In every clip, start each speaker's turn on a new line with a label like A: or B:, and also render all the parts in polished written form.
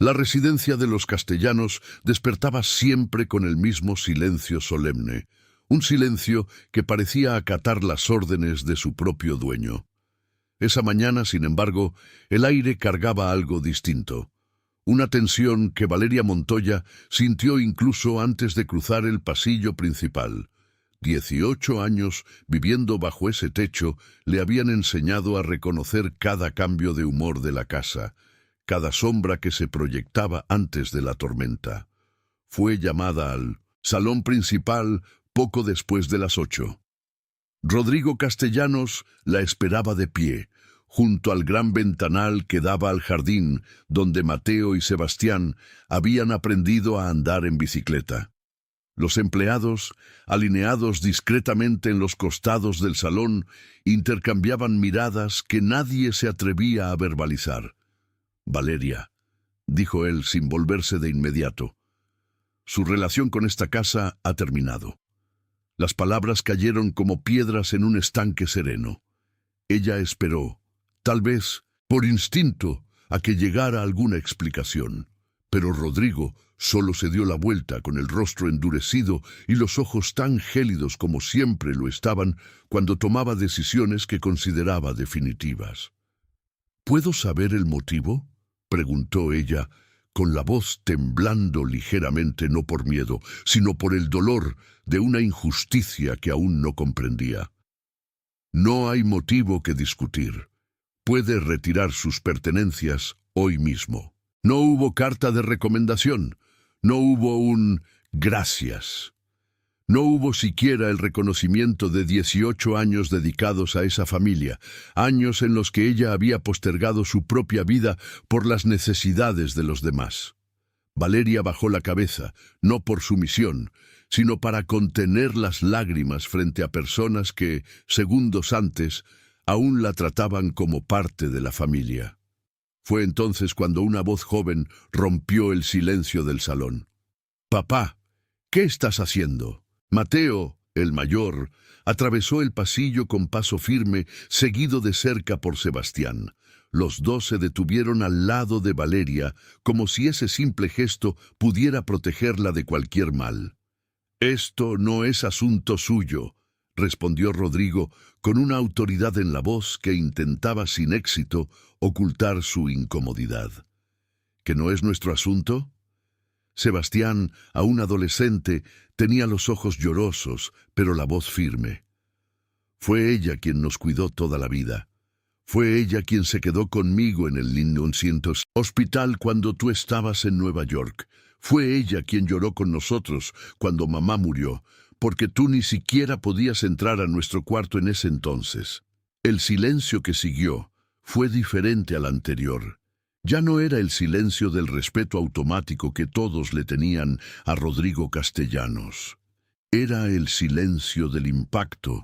A: La residencia de los Castellanos despertaba siempre con el mismo silencio solemne, un silencio que parecía acatar las órdenes de su propio dueño. Esa mañana, sin embargo, el aire cargaba algo distinto. Una tensión que Valeria Montoya sintió incluso antes de cruzar el pasillo principal. 18 años viviendo bajo ese techo le habían enseñado a reconocer cada cambio de humor de la casa, cada sombra que se proyectaba antes de la tormenta. Fue llamada al salón principal poco después de las 8. Rodrigo Castellanos la esperaba de pie, junto al gran ventanal que daba al jardín, donde Mateo y Sebastián habían aprendido a andar en bicicleta. Los empleados, alineados discretamente en los costados del salón, intercambiaban miradas que nadie se atrevía a verbalizar. «Valeria», dijo él sin volverse de inmediato. «Su relación con esta casa ha terminado». Las palabras cayeron como piedras en un estanque sereno. Ella esperó, tal vez por instinto, a que llegara alguna explicación. Pero Rodrigo solo se dio la vuelta con el rostro endurecido y los ojos tan gélidos como siempre lo estaban cuando tomaba decisiones que consideraba definitivas. «¿Puedo saber el motivo?», preguntó ella, con la voz temblando ligeramente no por miedo, sino por el dolor de una injusticia que aún no comprendía. «No hay motivo que discutir. Puede retirar sus pertenencias hoy mismo». No hubo carta de recomendación, no hubo un gracias. No hubo siquiera el reconocimiento de 18 años dedicados a esa familia, años en los que ella había postergado su propia vida por las necesidades de los demás. Valeria bajó la cabeza, no por sumisión, sino para contener las lágrimas frente a personas que, segundos antes, aún la trataban como parte de la familia. Fue entonces cuando una voz joven rompió el silencio del salón. «Papá, ¿qué estás haciendo?». Mateo, el mayor, atravesó el pasillo con paso firme, seguido de cerca por Sebastián. Los dos se detuvieron al lado de Valeria, como si ese simple gesto pudiera protegerla de cualquier mal. «Esto no es asunto suyo», respondió Rodrigo con una autoridad en la voz que intentaba sin éxito ocultar su incomodidad. «¿Que no es nuestro asunto?». Sebastián, aún adolescente, tenía los ojos llorosos, pero la voz firme. «Fue ella quien nos cuidó toda la vida. Fue ella quien se quedó conmigo en el Lyndon Hospital cuando tú estabas en Nueva York. Fue ella quien lloró con nosotros cuando mamá murió, porque tú ni siquiera podías entrar a nuestro cuarto en ese entonces». El silencio que siguió fue diferente al anterior. Ya no era el silencio del respeto automático que todos le tenían a Rodrigo Castellanos. Era el silencio del impacto,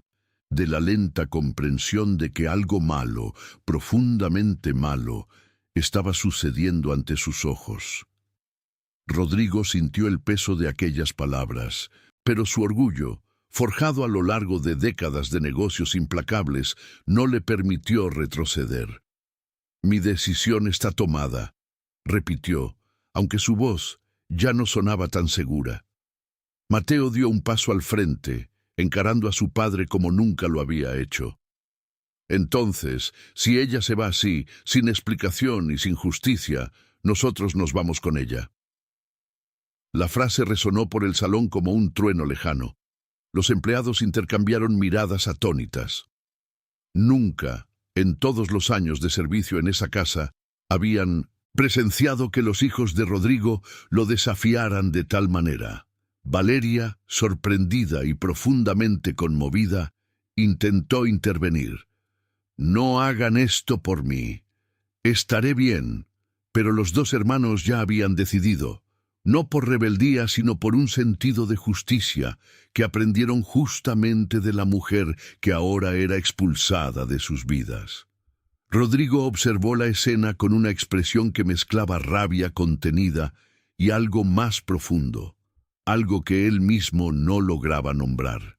A: de la lenta comprensión de que algo malo, profundamente malo, estaba sucediendo ante sus ojos. Rodrigo sintió el peso de aquellas palabras, pero su orgullo, forjado a lo largo de décadas de negocios implacables, no le permitió retroceder. «Mi decisión está tomada», repitió, aunque su voz ya no sonaba tan segura. Mateo dio un paso al frente, encarando a su padre como nunca lo había hecho. «Entonces, si ella se va así, sin explicación y sin justicia, nosotros nos vamos con ella». La frase resonó por el salón como un trueno lejano. Los empleados intercambiaron miradas atónitas. Nunca, en todos los años de servicio en esa casa, habían presenciado que los hijos de Rodrigo lo desafiaran de tal manera. Valeria, sorprendida y profundamente conmovida, intentó intervenir. «No hagan esto por mí. Estaré bien». Pero los dos hermanos ya habían decidido, no por rebeldía, sino por un sentido de justicia que aprendieron justamente de la mujer que ahora era expulsada de sus vidas. Rodrigo observó la escena con una expresión que mezclaba rabia contenida y algo más profundo, algo que él mismo no lograba nombrar.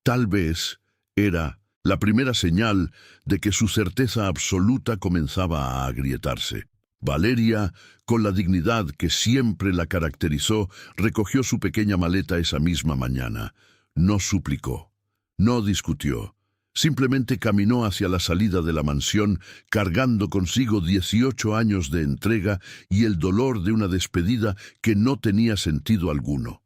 A: Tal vez era la primera señal de que su certeza absoluta comenzaba a agrietarse. Valeria, con la dignidad que siempre la caracterizó, recogió su pequeña maleta esa misma mañana. No suplicó, no discutió. Simplemente caminó hacia la salida de la mansión, cargando consigo 18 años de entrega y el dolor de una despedida que no tenía sentido alguno.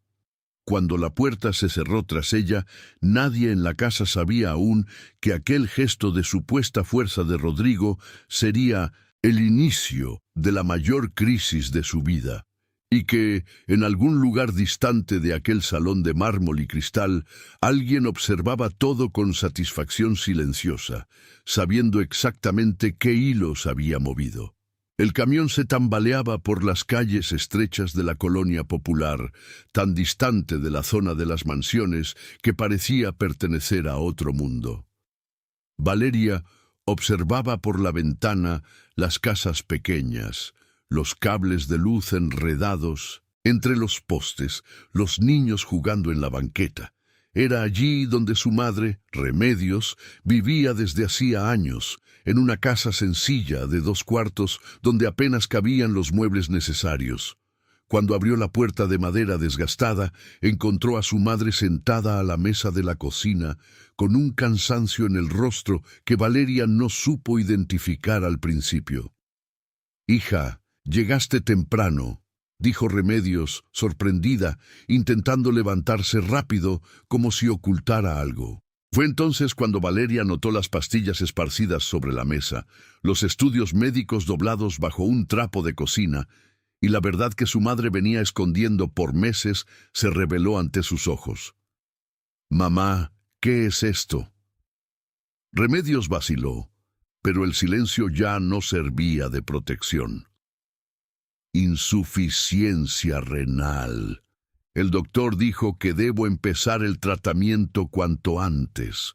A: Cuando la puerta se cerró tras ella, nadie en la casa sabía aún que aquel gesto de supuesta fuerza de Rodrigo sería el inicio de la mayor crisis de su vida, y que, en algún lugar distante de aquel salón de mármol y cristal, alguien observaba todo con satisfacción silenciosa, sabiendo exactamente qué hilos había movido. El camión se tambaleaba por las calles estrechas de la colonia popular, tan distante de la zona de las mansiones que parecía pertenecer a otro mundo. Valeria observaba por la ventana las casas pequeñas, los cables de luz enredados entre los postes, los niños jugando en la banqueta. Era allí donde su madre, Remedios, vivía desde hacía años, en una casa sencilla de 2 cuartos donde apenas cabían los muebles necesarios. Cuando abrió la puerta de madera desgastada, encontró a su madre sentada a la mesa de la cocina, con un cansancio en el rostro que Valeria no supo identificar al principio. «Hija, llegaste temprano», dijo Remedios, sorprendida, intentando levantarse rápido, como si ocultara algo. Fue entonces cuando Valeria notó las pastillas esparcidas sobre la mesa, los estudios médicos doblados bajo un trapo de cocina, y la verdad que su madre venía escondiendo por meses se reveló ante sus ojos. «Mamá, ¿qué es esto?». Remedios vaciló, pero el silencio ya no servía de protección. «Insuficiencia renal. El doctor dijo que debo empezar el tratamiento cuanto antes.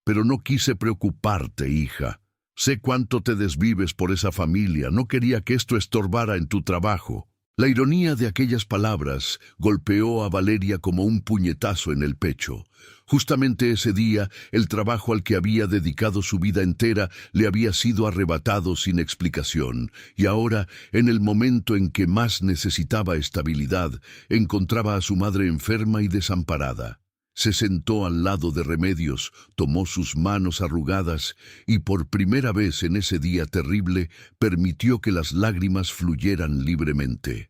A: Pero no quise preocuparte, hija. Sé cuánto te desvives por esa familia. No quería que esto estorbara en tu trabajo». La ironía de aquellas palabras golpeó a Valeria como un puñetazo en el pecho. Justamente ese día, el trabajo al que había dedicado su vida entera le había sido arrebatado sin explicación, y ahora, en el momento en que más necesitaba estabilidad, encontraba a su madre enferma y desamparada. Se sentó al lado de Remedios, tomó sus manos arrugadas y por primera vez en ese día terrible permitió que las lágrimas fluyeran libremente.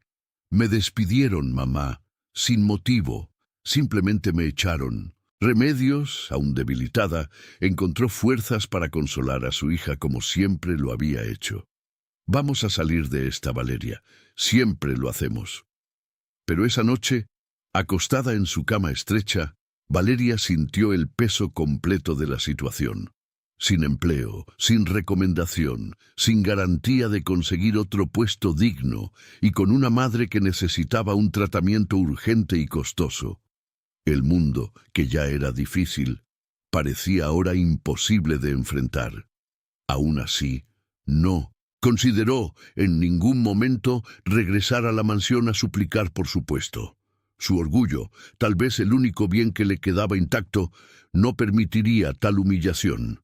A: «Me despidieron, mamá, sin motivo, simplemente me echaron». Remedios, aún debilitada, encontró fuerzas para consolar a su hija como siempre lo había hecho. «Vamos a salir de esta, Valeria, siempre lo hacemos». Pero esa noche, acostada en su cama estrecha, Valeria sintió el peso completo de la situación. Sin empleo, sin recomendación, sin garantía de conseguir otro puesto digno y con una madre que necesitaba un tratamiento urgente y costoso. El mundo, que ya era difícil, parecía ahora imposible de enfrentar. Aún así, no consideró en ningún momento regresar a la mansión a suplicar por su puesto. Su orgullo, tal vez el único bien que le quedaba intacto, no permitiría tal humillación.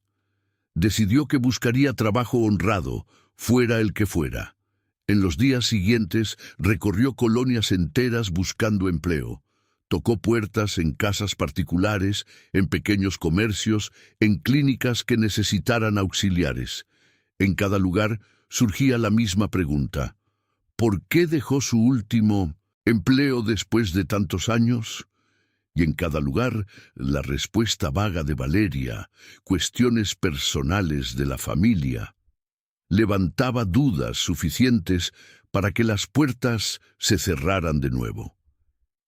A: Decidió que buscaría trabajo honrado, fuera el que fuera. En los días siguientes recorrió colonias enteras buscando empleo. Tocó puertas en casas particulares, en pequeños comercios, en clínicas que necesitaran auxiliares. En cada lugar surgía la misma pregunta: ¿por qué dejó su último empleo después de tantos años? Y en cada lugar la respuesta vaga de Valeria, cuestiones personales de la familia, levantaba dudas suficientes para que las puertas se cerraran de nuevo.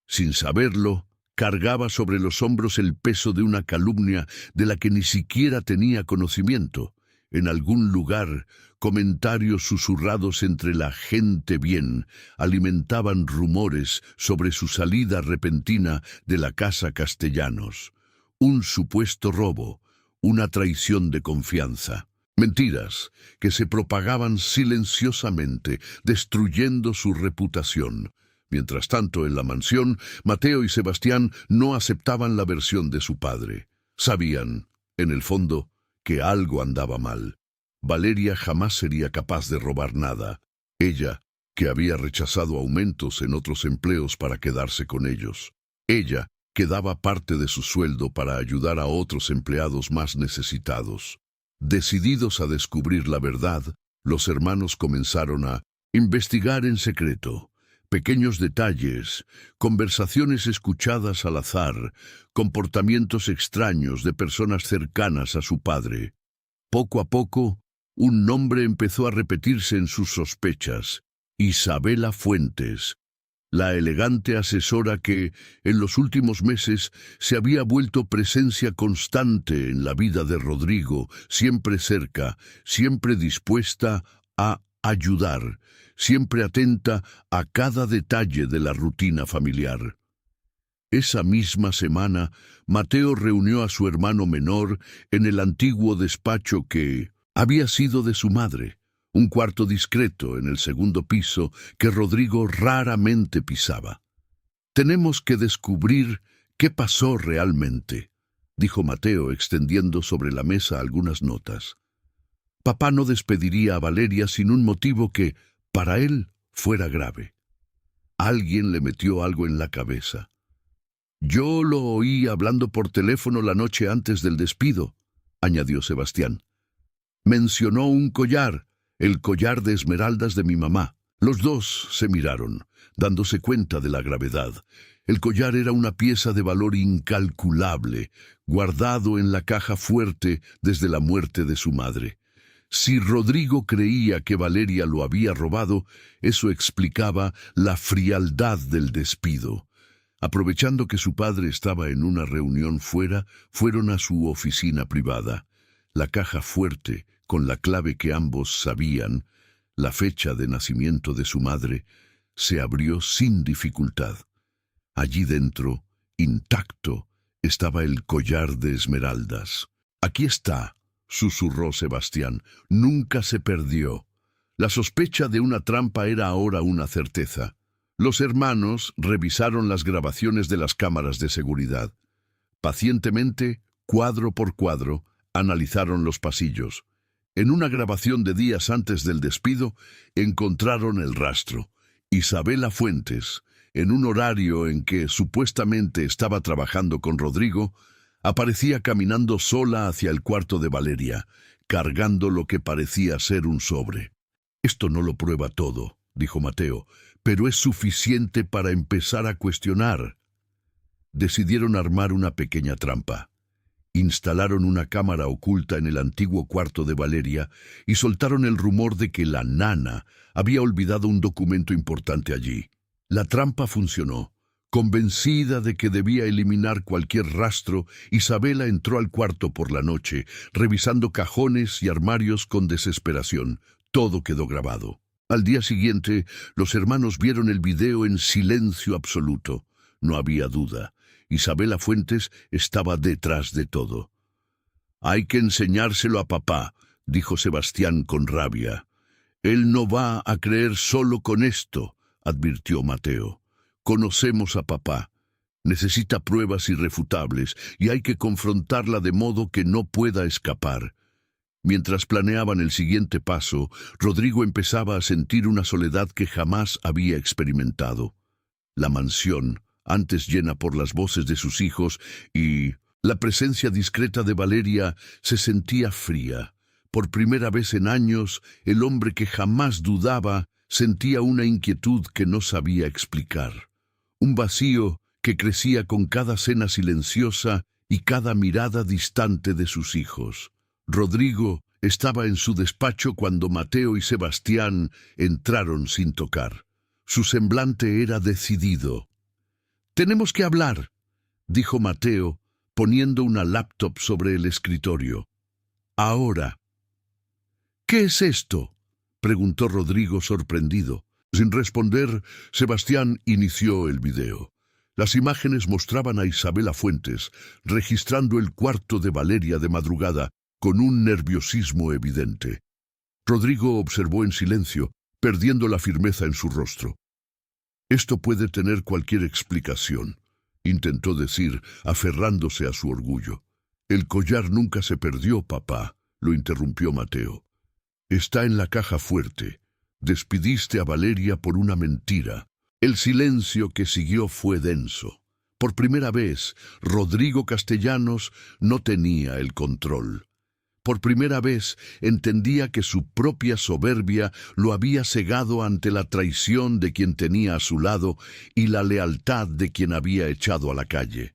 A: Sin saberlo, cargaba sobre los hombros el peso de una calumnia de la que ni siquiera tenía conocimiento. En algún lugar, comentarios susurrados entre la gente bien alimentaban rumores sobre su salida repentina de la casa Castellanos. Un supuesto robo, una traición de confianza. Mentiras que se propagaban silenciosamente, destruyendo su reputación. Mientras tanto, en la mansión, Mateo y Sebastián no aceptaban la versión de su padre. Sabían, en el fondo, que algo andaba mal. Valeria jamás sería capaz de robar nada. Ella, que había rechazado aumentos en otros empleos para quedarse con ellos. Ella, que daba parte de su sueldo para ayudar a otros empleados más necesitados. Decididos a descubrir la verdad, los hermanos comenzaron a investigar en secreto. Pequeños detalles, conversaciones escuchadas al azar, comportamientos extraños de personas cercanas a su padre. Poco a poco, un nombre empezó a repetirse en sus sospechas: Isabela Fuentes, la elegante asesora que, en los últimos meses, se había vuelto presencia constante en la vida de Rodrigo, siempre cerca, siempre dispuesta a ayudar, siempre atenta a cada detalle de la rutina familiar. Esa misma semana, Mateo reunió a su hermano menor en el antiguo despacho que había sido de su madre, un cuarto discreto en el segundo piso que Rodrigo raramente pisaba. «Tenemos que descubrir qué pasó realmente», dijo Mateo, extendiendo sobre la mesa algunas notas. Papá no despediría a Valeria sin un motivo que, para él, fuera grave. Alguien le metió algo en la cabeza. «Yo lo oí hablando por teléfono la noche antes del despido», añadió Sebastián. «Mencionó un collar, el collar de esmeraldas de mi mamá». Los dos se miraron, dándose cuenta de la gravedad. El collar era una pieza de valor incalculable, guardado en la caja fuerte desde la muerte de su madre. Si Rodrigo creía que Valeria lo había robado, eso explicaba la frialdad del despido. Aprovechando que su padre estaba en una reunión fuera, fueron a su oficina privada. La caja fuerte, con la clave que ambos sabían, la fecha de nacimiento de su madre, se abrió sin dificultad. Allí dentro, intacto, estaba el collar de esmeraldas. «Aquí está», susurró Sebastián. «Nunca se perdió». La sospecha de una trampa era ahora una certeza. Los hermanos revisaron las grabaciones de las cámaras de seguridad. Pacientemente, cuadro por cuadro, analizaron los pasillos. En una grabación de días antes del despido, encontraron el rastro. Isabela Fuentes, en un horario en que supuestamente estaba trabajando con Rodrigo, aparecía caminando sola hacia el cuarto de Valeria, cargando lo que parecía ser un sobre. «Esto no lo prueba todo», dijo Mateo, «pero es suficiente para empezar a cuestionar». Decidieron armar una pequeña trampa. Instalaron una cámara oculta en el antiguo cuarto de Valeria y soltaron el rumor de que la nana había olvidado un documento importante allí. La trampa funcionó. Convencida de que debía eliminar cualquier rastro, Isabela entró al cuarto por la noche, revisando cajones y armarios con desesperación. Todo quedó grabado. Al día siguiente, los hermanos vieron el video en silencio absoluto. No había duda. Isabela Fuentes estaba detrás de todo. «Hay que enseñárselo a papá», dijo Sebastián con rabia. «Él no va a creer solo con esto», advirtió Mateo. «Conocemos a papá. Necesita pruebas irrefutables y hay que confrontarla de modo que no pueda escapar». Mientras planeaban el siguiente paso, Rodrigo empezaba a sentir una soledad que jamás había experimentado. La mansión, antes llena por las voces de sus hijos y la presencia discreta de Valeria, se sentía fría. Por primera vez en años, el hombre que jamás dudaba sentía una inquietud que no sabía explicar. Un vacío que crecía con cada cena silenciosa y cada mirada distante de sus hijos. Rodrigo estaba en su despacho cuando Mateo y Sebastián entraron sin tocar. Su semblante era decidido. «Tenemos que hablar», dijo Mateo, poniendo una laptop sobre el escritorio. «Ahora». «¿Qué es esto?», preguntó Rodrigo sorprendido. Sin responder, Sebastián inició el video. Las imágenes mostraban a Isabela Fuentes registrando el cuarto de Valeria de madrugada con un nerviosismo evidente. Rodrigo observó en silencio, perdiendo la firmeza en su rostro. «Esto puede tener cualquier explicación», intentó decir, aferrándose a su orgullo. «El collar nunca se perdió, papá», lo interrumpió Mateo. «Está en la caja fuerte. Despidiste a Valeria por una mentira. El silencio que siguió fue denso. Por primera vez, Rodrigo Castellanos no tenía el control. Por primera vez entendía que su propia soberbia lo había cegado ante la traición de quien tenía a su lado y la lealtad de quien había echado a la calle.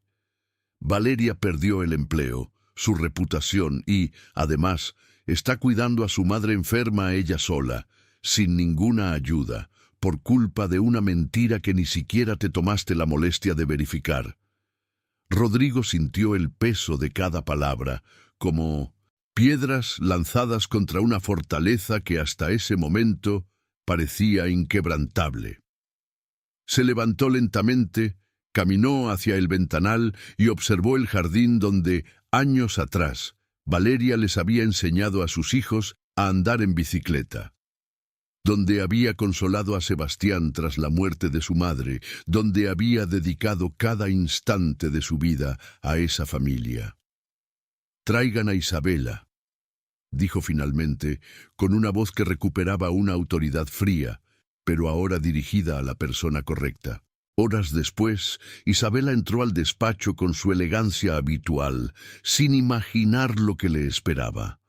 A: Valeria perdió el empleo, su reputación y, además, está cuidando a su madre enferma ella sola, sin ninguna ayuda, por culpa de una mentira que ni siquiera te tomaste la molestia de verificar. Rodrigo sintió el peso de cada palabra, como piedras lanzadas contra una fortaleza que hasta ese momento parecía inquebrantable. Se levantó lentamente, caminó hacia el ventanal y observó el jardín donde, años atrás, Valeria les había enseñado a sus hijos a andar en bicicleta. Donde había consolado a Sebastián tras la muerte de su madre, donde había dedicado cada instante de su vida a esa familia. «Traigan a Isabela», dijo finalmente, con una voz que recuperaba una autoridad fría, pero ahora dirigida a la persona correcta. Horas después, Isabela entró al despacho con su elegancia habitual, sin imaginar lo que le esperaba.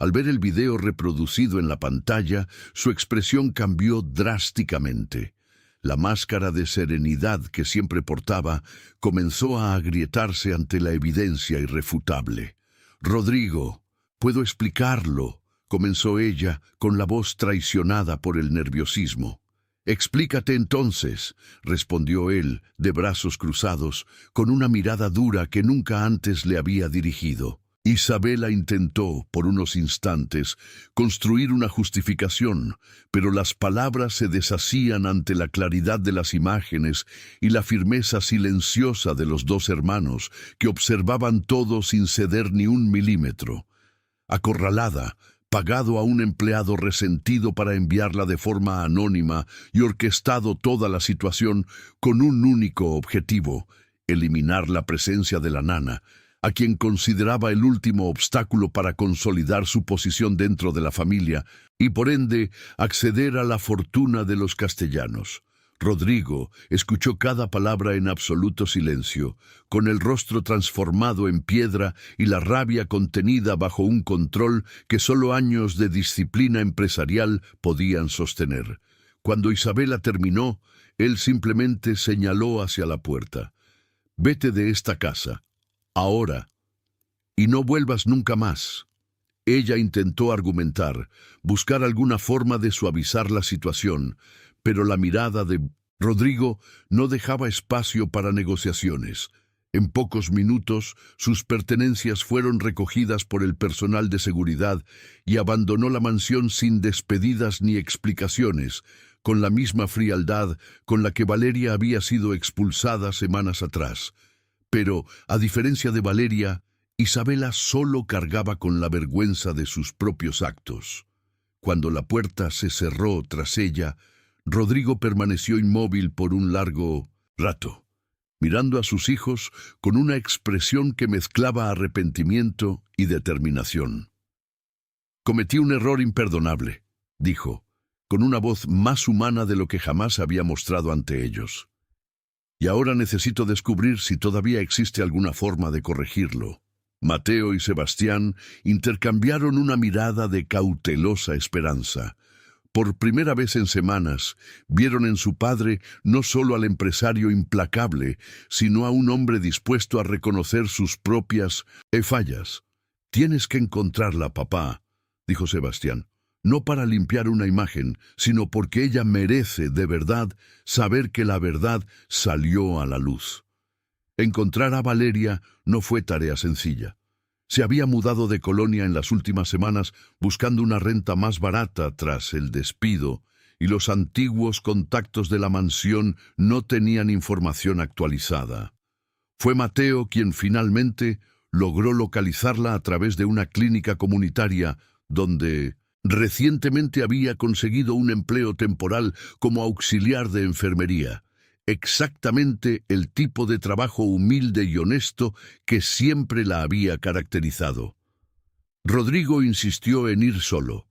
A: Al ver el video reproducido en la pantalla, su expresión cambió drásticamente. La máscara de serenidad que siempre portaba comenzó a agrietarse ante la evidencia irrefutable. «Rodrigo, puedo explicarlo», comenzó ella, con la voz traicionada por el nerviosismo. «Explícate entonces», respondió él, de brazos cruzados, con una mirada dura que nunca antes le había dirigido. Isabela intentó, por unos instantes, construir una justificación, pero las palabras se deshacían ante la claridad de las imágenes y la firmeza silenciosa de los dos hermanos, que observaban todo sin ceder ni un milímetro. Acorralada, pagado a un empleado resentido para enviarla de forma anónima y orquestado toda la situación con un único objetivo: eliminar la presencia de la nana, a quien consideraba el último obstáculo para consolidar su posición dentro de la familia y, por ende, acceder a la fortuna de los Castellanos. Rodrigo escuchó cada palabra en absoluto silencio, con el rostro transformado en piedra y la rabia contenida bajo un control que solo años de disciplina empresarial podían sostener. Cuando Isabela terminó, él simplemente señaló hacia la puerta. «Vete de esta casa, ahora, y no vuelvas nunca más». Ella intentó argumentar, buscar alguna forma de suavizar la situación, pero la mirada de Rodrigo no dejaba espacio para negociaciones. En pocos minutos, sus pertenencias fueron recogidas por el personal de seguridad y abandonó la mansión sin despedidas ni explicaciones, con la misma frialdad con la que Valeria había sido expulsada semanas atrás. Pero, a diferencia de Valeria, Isabela solo cargaba con la vergüenza de sus propios actos. Cuando la puerta se cerró tras ella, Rodrigo permaneció inmóvil por un largo rato, mirando a sus hijos con una expresión que mezclaba arrepentimiento y determinación. «Cometí un error imperdonable», dijo, con una voz más humana de lo que jamás había mostrado ante ellos. «Y ahora necesito descubrir si todavía existe alguna forma de corregirlo». Mateo y Sebastián intercambiaron una mirada de cautelosa esperanza. Por primera vez en semanas, vieron en su padre no solo al empresario implacable, sino a un hombre dispuesto a reconocer sus propias fallas. «Tienes que encontrarla, papá», dijo Sebastián, «no para limpiar una imagen, sino porque ella merece, de verdad, saber que la verdad salió a la luz». Encontrar a Valeria no fue tarea sencilla. Se había mudado de colonia en las últimas semanas buscando una renta más barata tras el despido, y los antiguos contactos de la mansión no tenían información actualizada. Fue Mateo quien finalmente logró localizarla a través de una clínica comunitaria donde recientemente había conseguido un empleo temporal como auxiliar de enfermería. Exactamente el tipo de trabajo humilde y honesto que siempre la había caracterizado. Rodrigo insistió en ir solo.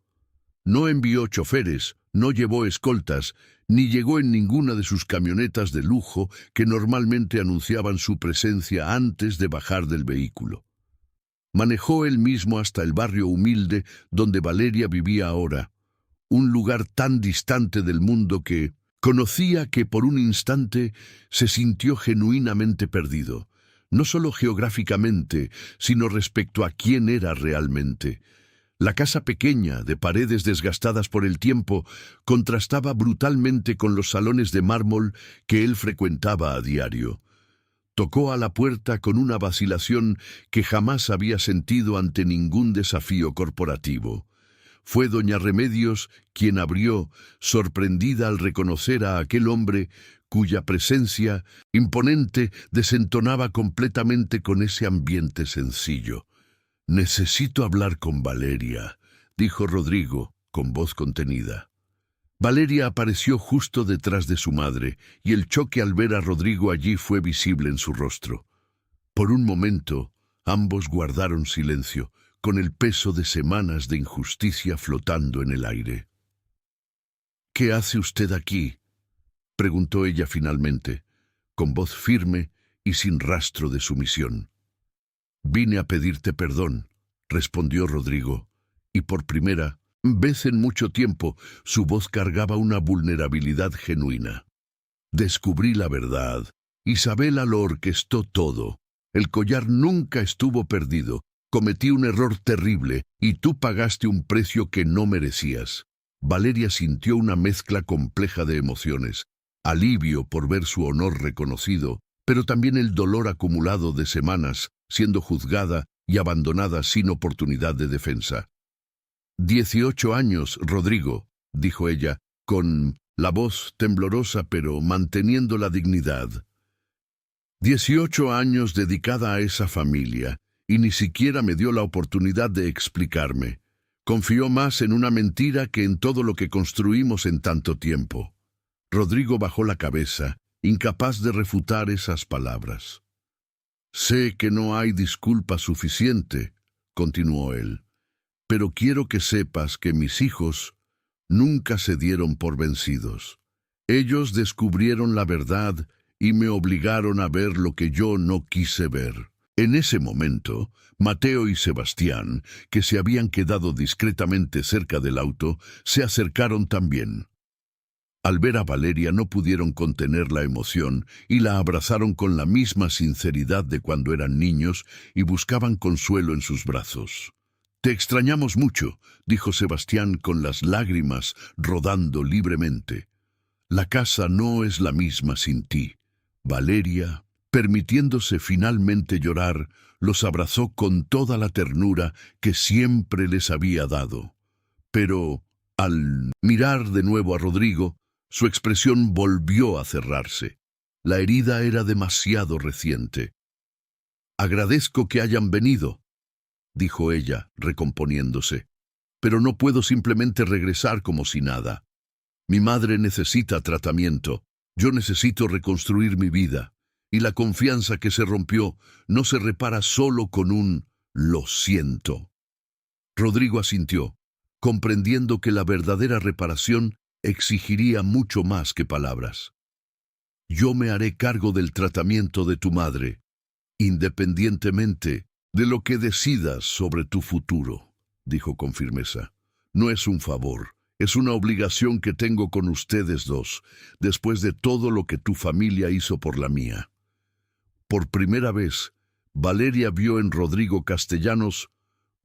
A: No envió choferes, No llevó escoltas, ni llegó en ninguna de sus camionetas de lujo que normalmente anunciaban su presencia antes de bajar del vehículo. Manejó él mismo hasta el barrio humilde donde Valeria vivía ahora, un lugar tan distante del mundo que conocía que por un instante se sintió genuinamente perdido, no solo geográficamente, sino respecto a quién era realmente. La casa pequeña, de paredes desgastadas por el tiempo, contrastaba brutalmente con los salones de mármol que él frecuentaba a diario. Tocó a la puerta con una vacilación que jamás había sentido ante ningún desafío corporativo. Fue doña Remedios quien abrió, sorprendida al reconocer a aquel hombre cuya presencia imponente desentonaba completamente con ese ambiente sencillo. «Necesito hablar con Valeria», dijo Rodrigo, con voz contenida. Valeria apareció justo detrás de su madre, y el choque al ver a Rodrigo allí fue visible en su rostro. Por un momento, ambos guardaron silencio, con el peso de semanas de injusticia flotando en el aire. «¿Qué hace usted aquí?», preguntó ella finalmente, con voz firme y sin rastro de sumisión. «Vine a pedirte perdón», respondió Rodrigo, y por primera vez en mucho tiempo su voz cargaba una vulnerabilidad genuina. «Descubrí la verdad. Isabela lo orquestó todo. El collar nunca estuvo perdido. Cometí un error terrible y tú pagaste un precio que no merecías». Valeria sintió una mezcla compleja de emociones, alivio por ver su honor reconocido, pero también el dolor acumulado de semanas siendo juzgada y abandonada sin oportunidad de defensa. «18 años, Rodrigo», dijo ella, con la voz temblorosa pero manteniendo la dignidad. 18 años dedicada a esa familia, y ni siquiera me dio la oportunidad de explicarme. Confió más en una mentira que en todo lo que construimos en tanto tiempo. Rodrigo bajó la cabeza, incapaz de refutar esas palabras. «Sé que no hay disculpa suficiente», continuó él, «pero quiero que sepas que mis hijos nunca se dieron por vencidos. Ellos descubrieron la verdad y me obligaron a ver lo que yo no quise ver». En ese momento, Mateo y Sebastián, que se habían quedado discretamente cerca del auto, se acercaron también. Al ver a Valeria no pudieron contener la emoción y la abrazaron con la misma sinceridad de cuando eran niños y buscaban consuelo en sus brazos. «Te extrañamos mucho», dijo Sebastián con las lágrimas rodando libremente. «La casa no es la misma sin ti». Valeria, permitiéndose finalmente llorar, los abrazó con toda la ternura que siempre les había dado. Pero, al mirar de nuevo a Rodrigo, su expresión volvió a cerrarse. La herida era demasiado reciente. «Agradezco que hayan venido», dijo ella, recomponiéndose, «pero no puedo simplemente regresar como si nada. Mi madre necesita tratamiento, yo necesito reconstruir mi vida, y la confianza que se rompió no se repara solo con un «lo siento». Rodrigo asintió, comprendiendo que la verdadera reparación exigiría mucho más que palabras. «Yo me haré cargo del tratamiento de tu madre, independientemente de lo que decidas sobre tu futuro», dijo con firmeza. «No es un favor, es una obligación que tengo con ustedes dos, después de todo lo que tu familia hizo por la mía». Por primera vez, Valeria vio en Rodrigo Castellanos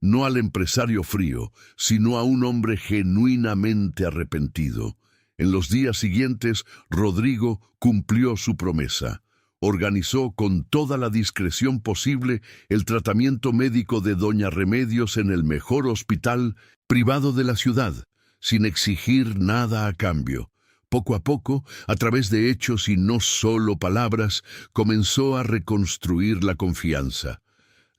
A: no al empresario frío, sino a un hombre genuinamente arrepentido. En los días siguientes, Rodrigo cumplió su promesa. Organizó con toda la discreción posible el tratamiento médico de doña Remedios en el mejor hospital privado de la ciudad, sin exigir nada a cambio. Poco a poco, a través de hechos y no solo palabras, comenzó a reconstruir la confianza.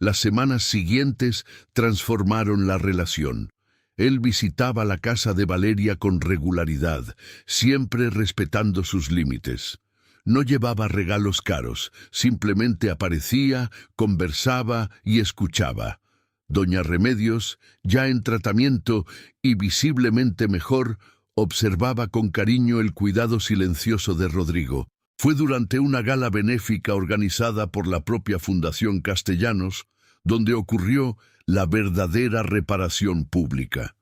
A: Las semanas siguientes transformaron la relación. Él visitaba la casa de Valeria con regularidad, siempre respetando sus límites. No llevaba regalos caros, simplemente aparecía, conversaba y escuchaba. Doña Remedios, ya en tratamiento y visiblemente mejor, observaba con cariño el cuidado silencioso de Rodrigo. Fue durante una gala benéfica organizada por la propia Fundación Castellanos, donde ocurrió la verdadera reparación pública.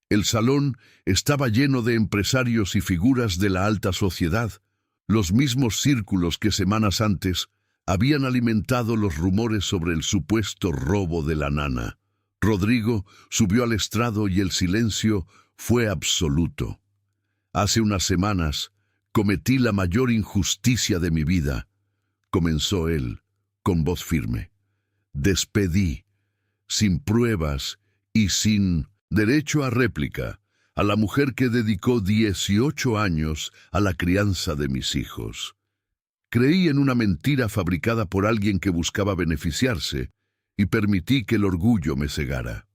A: El salón estaba lleno de empresarios y figuras de la alta sociedad, los mismos círculos que semanas antes habían alimentado los rumores sobre el supuesto robo de la nana. Rodrigo subió al estrado y el silencio fue absoluto. Hace unas semanas cometí la mayor injusticia de mi vida, comenzó él, con voz firme. Despedí, sin pruebas y sin derecho a réplica, a la mujer que dedicó 18 años a la crianza de mis hijos. Creí en una mentira fabricada por alguien que buscaba beneficiarse y permití que el orgullo me cegara.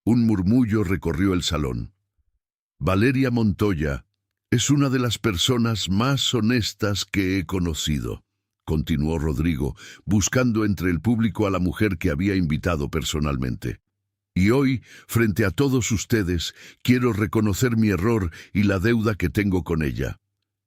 A: Un murmullo recorrió el salón. Valeria Montoya es una de las personas más honestas que he conocido, continuó Rodrigo, buscando entre el público a la mujer que había invitado personalmente. Y hoy, frente a todos ustedes, quiero reconocer mi error y la deuda que tengo con ella.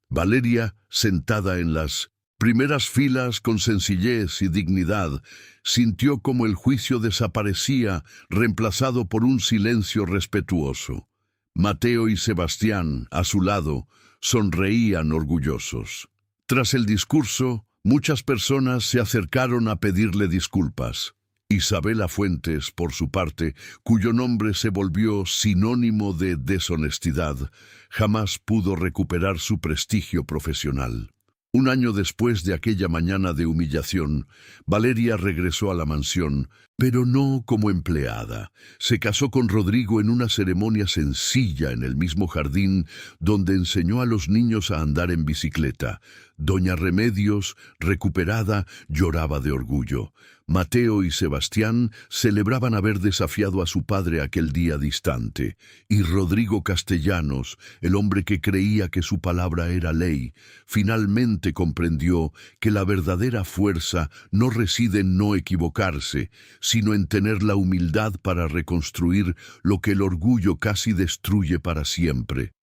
A: Valeria, sentada en las primeras filas con sencillez y dignidad, sintió como el juicio desaparecía, reemplazado por un silencio respetuoso. Mateo y Sebastián, a su lado, sonreían orgullosos. Tras el discurso, muchas personas se acercaron a pedirle disculpas. Isabela Fuentes, por su parte, cuyo nombre se volvió sinónimo de deshonestidad, jamás pudo recuperar su prestigio profesional. Un año después de aquella mañana de humillación, Valeria regresó a la mansión, pero no como empleada. Se casó con Rodrigo en una ceremonia sencilla en el mismo jardín donde enseñó a los niños a andar en bicicleta. Doña Remedios, recuperada, lloraba de orgullo. Mateo y Sebastián celebraban haber desafiado a su padre aquel día distante, y Rodrigo Castellanos, el hombre que creía que su palabra era ley, finalmente comprendió que la verdadera fuerza no reside en no equivocarse, sino en tener la humildad para reconstruir lo que el orgullo casi destruye para siempre.